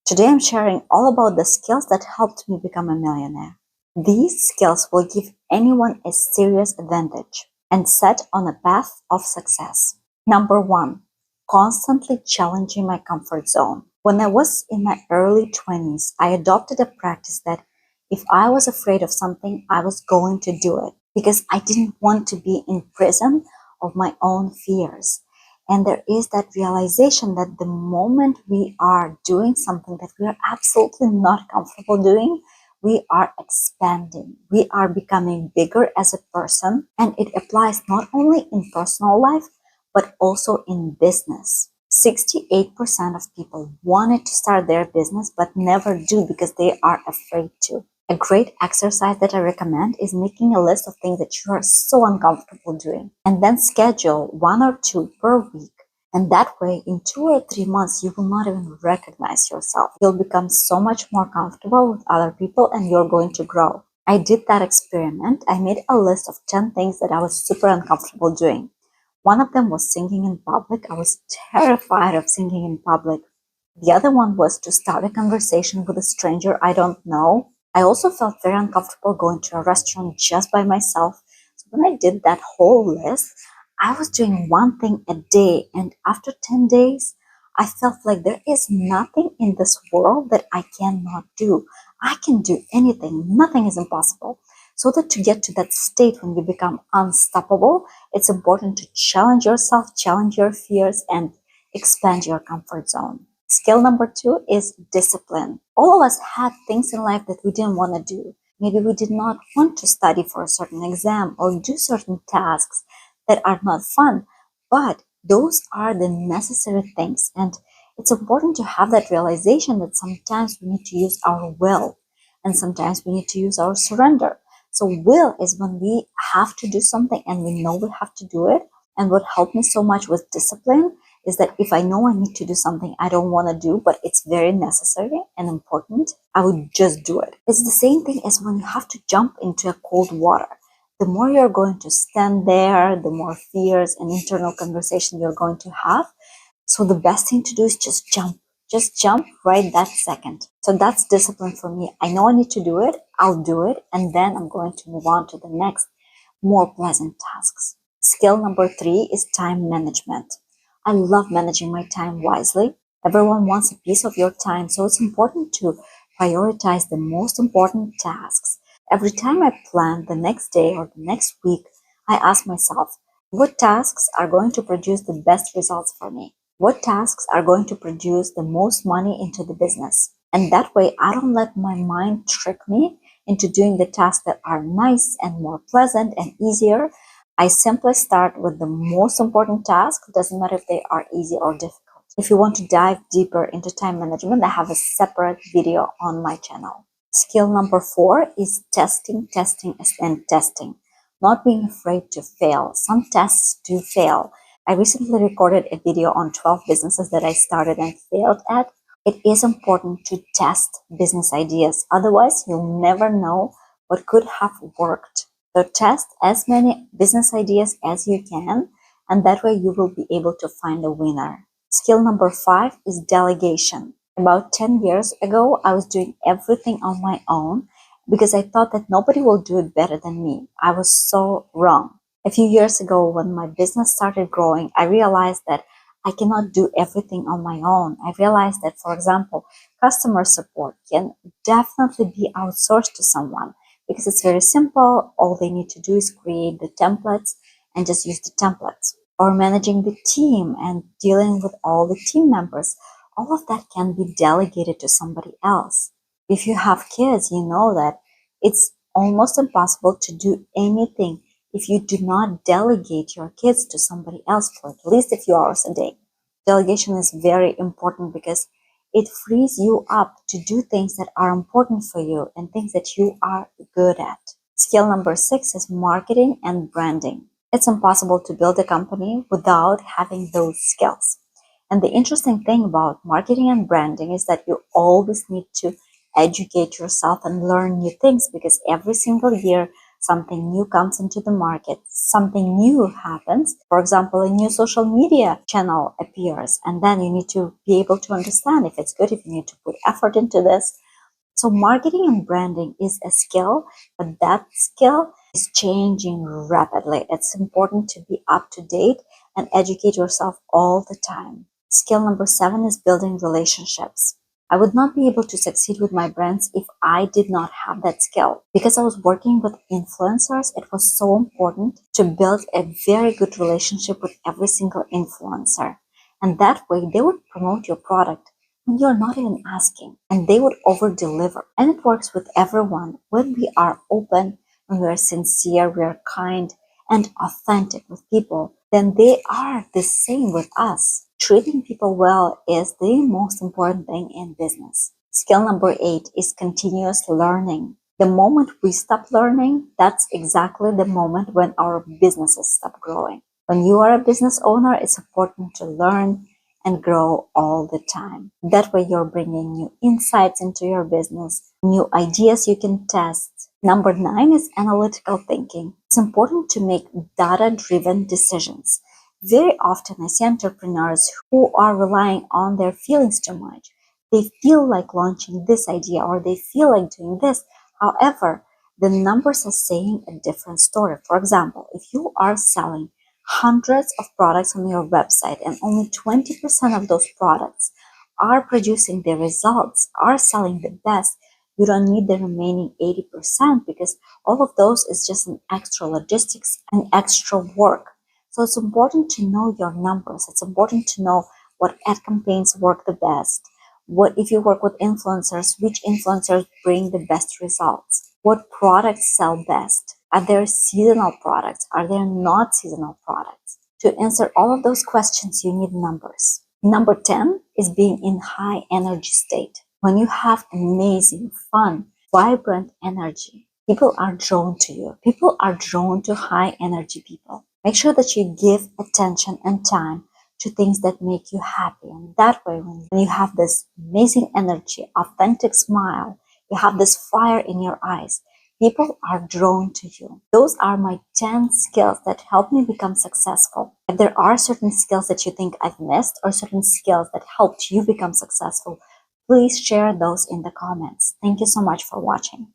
Today I'm sharing all about the skills that helped me become a millionaire. These skills will give anyone a serious advantage and set on a path of success. Number one, constantly challenging my comfort zone. When I was in my early 20s, I adopted a practice that if I was afraid of something, I was going to do it because I didn't want to be in prison of my own fears. And there is that realization that the moment we are doing something that we are absolutely not comfortable doing, we are expanding. We are becoming bigger as a person. And it applies not only in personal life, but also in business. 68% of people wanted to start their business, but never do because they are afraid to. A great exercise that I recommend is making a list of things that you are so uncomfortable doing and then schedule 1 or 2 per week. And that way, in 2 or 3 months, you will not even recognize yourself. You'll become so much more comfortable with other people and you're going to grow. I did that experiment. I made a list of 10 things that I was super uncomfortable doing. One of them was singing in public. I was terrified of singing in public. The other one was to start a conversation with a stranger I don't know. I also felt very uncomfortable going to a restaurant just by myself. So when I did that whole list, I was doing one thing a day. And after 10 days, I felt like there is nothing in this world that I cannot do. I can do anything. Nothing is impossible. So that to get to that state when you become unstoppable, it's important to challenge yourself, challenge your fears, and expand your comfort zone. Skill number 2 is discipline. All of us had things in life that we didn't want to do. Maybe we did not want to study for a certain exam or do certain tasks that are not fun, but those are the necessary things. And it's important to have that realization that sometimes we need to use our will and sometimes we need to use our surrender. So will is when we have to do something and we know we have to do it. And what helped me so much with discipline is that if I know I need to do something I don't want to do, but it's very necessary and important, I would just do it. It's the same thing as when you have to jump into a cold water. The more you're going to stand there, the more fears and internal conversation you're going to have. So the best thing to do is just jump. Just jump right that second. So that's discipline for me. I know I need to do it. I'll do it. And then I'm going to move on to the next more pleasant tasks. Skill number 3 is time management. I love managing my time wisely. Everyone wants a piece of your time, so it's important to prioritize the most important tasks. Every time I plan the next day or the next week, I ask myself, what tasks are going to produce the best results for me? What tasks are going to produce the most money into the business? And that way, I don't let my mind trick me into doing the tasks that are nice and more pleasant and easier. I simply start with the most important task. It doesn't matter if they are easy or difficult. If you want to dive deeper into time management, I have a separate video on my channel. Skill number 4 is testing, and testing. Not being afraid to fail. Some tests do fail. I recently recorded a video on 12 businesses that I started and failed at. It is important to test business ideas. Otherwise, you'll never know what could have worked. So test as many business ideas as you can, and that way you will be able to find a winner. Skill number 5 is delegation. About 10 years ago, I was doing everything on my own because I thought that nobody will do it better than me. I was so wrong. A few years ago, when my business started growing, I realized that I cannot do everything on my own. I realized that, for example, customer support can definitely be outsourced to someone because it's very simple. All they need to do is create the templates and just use the templates. Or managing the team and dealing with all the team members. All of that can be delegated to somebody else. If you have kids, you know that it's almost impossible to do anything if you do not delegate your kids to somebody else for at least a few hours a day. Delegation is very important because it frees you up to do things that are important for you and things that you are good at. Skill number 6 is marketing and branding. It's impossible to build a company without having those skills. And the interesting thing about marketing and branding is that you always need to educate yourself and learn new things because every single year something new comes into the market, something new happens. For example, a new social media channel appears, and then you need to be able to understand if it's good, if you need to put effort into this. So marketing and branding is a skill, but that skill is changing rapidly. It's important to be up to date and educate yourself all the time. Skill number 7 is building relationships. I would not be able to succeed with my brands if I did not have that skill. Because I was working with influencers, it was so important to build a very good relationship with every single influencer. And that way they would promote your product when you're not even asking, and they would over deliver. And it works with everyone when we are open, when we are sincere, we are kind and authentic with people, then they are the same with us. Treating people well is the most important thing in business. Skill number 8 is continuous learning. The moment we stop learning, that's exactly the moment when our businesses stop growing. When you are a business owner, it's important to learn and grow all the time. That way you're bringing new insights into your business, new ideas you can test. Number 9 is analytical thinking. It's important to make data-driven decisions. Very often I see entrepreneurs who are relying on their feelings too much. They feel like launching this idea or they feel like doing this. However, the numbers are saying a different story. For example, if you are selling hundreds of products on your website and only 20% of those products are producing the results, are selling the best, you don't need the remaining 80% because all of those is just an extra logistics and extra work. So it's important to know your numbers. It's important to know what ad campaigns work the best. What if you work with influencers, which influencers bring the best results? What products sell best? Are there seasonal products? Are there not seasonal products? To answer all of those questions, you need numbers. Number 10 is being in high energy state. When you have amazing, fun, vibrant energy, people are drawn to you. People are drawn to high energy people. Make sure that you give attention and time to things that make you happy. And that way, when you have this amazing energy, authentic smile, you have this fire in your eyes, people are drawn to you. Those are my 10 skills that help me become successful. If there are certain skills that you think I've missed or certain skills that helped you become successful, please share those in the comments. Thank you so much for watching.